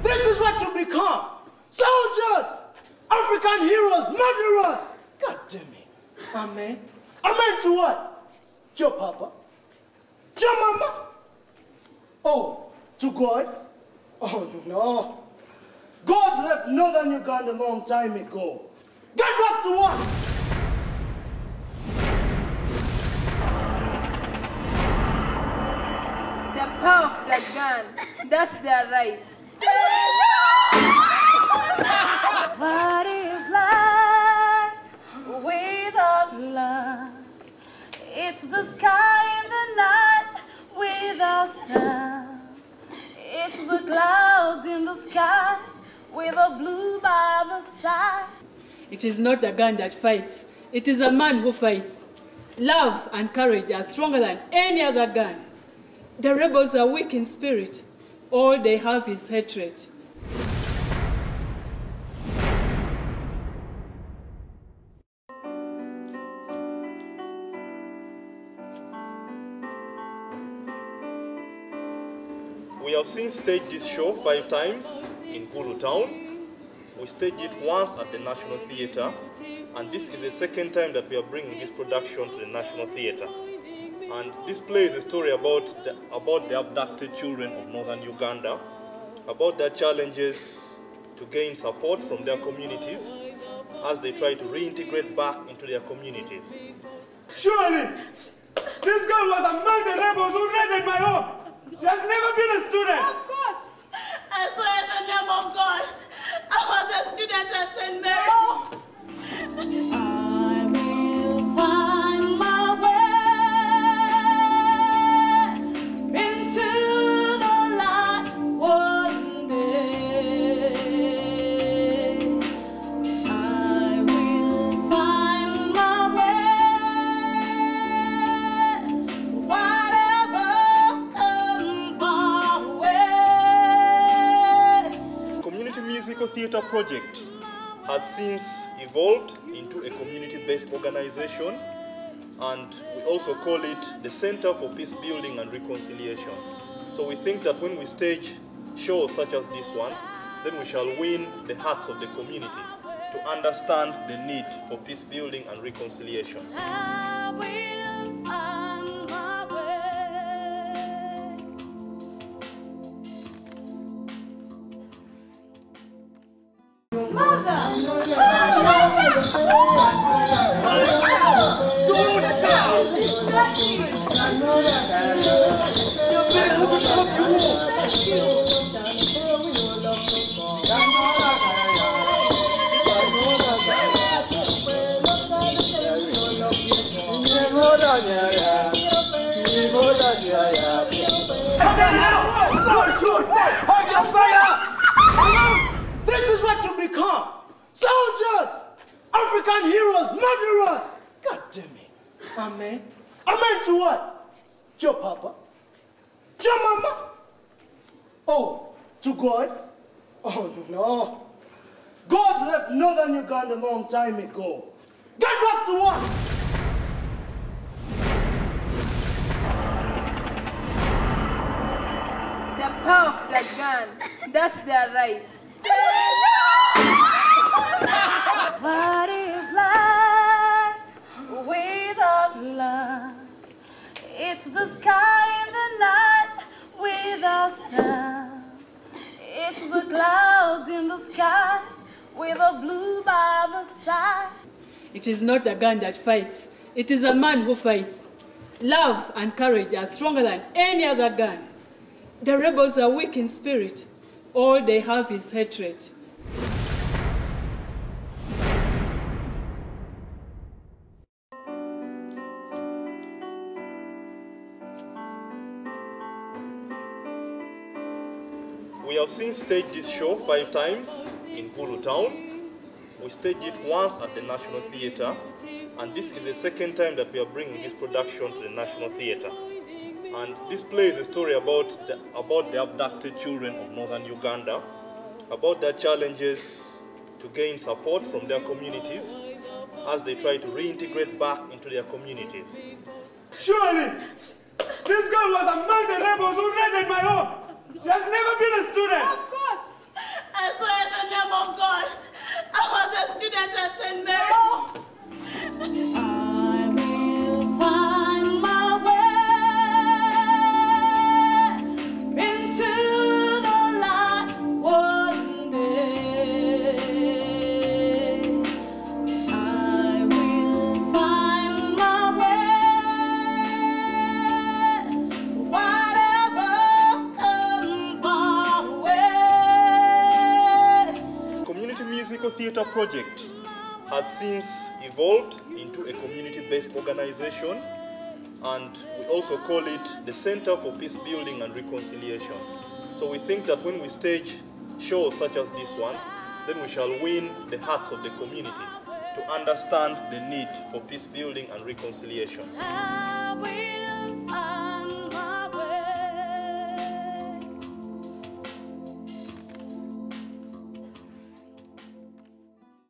This is what you become. Soldiers, African heroes, murderers. God damn it. Amen. Amen to what? Your papa? Your mama? Oh, to God? Oh, no. God left northern Uganda a long time ago. Get back to what? The power of the gun, that's their right. What is life without love? It's the sky in the night without stars. It's the clouds in the sky with a blue by the side. It is not the gun that fights. It is a man who fights. Love and courage are stronger than any other gun. The rebels are weak in spirit. All they have is hatred. We have since staged this show 5 times in Gulu town. We staged it once at the National Theatre, and this is the second time that we are bringing this production to the National Theatre. And this play is a story about the abducted children of northern Uganda, about their challenges to gain support from their communities as they try to reintegrate back into their communities. Surely, this girl was among the rebels who raided my home. She has never been a student. Of course. I swear in the name of God, I was a student at St. Mary. I will find my way into the light one day. I will find my way, whatever comes my way. Community Musical Theatre Project has since evolved into a community-based organization, and we also call it the Center for Peace Building and Reconciliation. So we think that when we stage shows such as this one, then we shall win the hearts of the community to understand the need for peace building and reconciliation. I will find my way. This is what you become. Soldiers, African heroes, murderers. God damn it. Amen. Amen to what? Your papa? Your mama? Oh, to God? Oh, no. God left northern Uganda a long time ago. Get back to what? The power of the gun, that's their right. What is life without love? It's the sky in the night without stars. It's the clouds in the sky with a blue by the side. It is not the gun that fights. It is a man who fights. Love and courage are stronger than any other gun. The rebels are weak in spirit. All they have is hatred. We have since staged this show 5 times in Bulu Town. We staged it once at the National Theatre, and this is the second time that we are bringing this production to the National Theatre. And this play is a story about the abducted children of northern Uganda, about their challenges to gain support from their communities as they try to reintegrate back into their communities. Surely, this girl was among the rebels who raided my home. She has never been a student. Of course. I swear in the name of God, I was a student at St. Mary. I will find my way into the light one day. I will find my way, whatever comes my way. Community Musical Theatre Project has since evolved into a community-based organization, and we also call it the Center for Peace Building and Reconciliation. So we think that when we stage shows such as this one, then we shall win the hearts of the community to understand the need for peace building and reconciliation.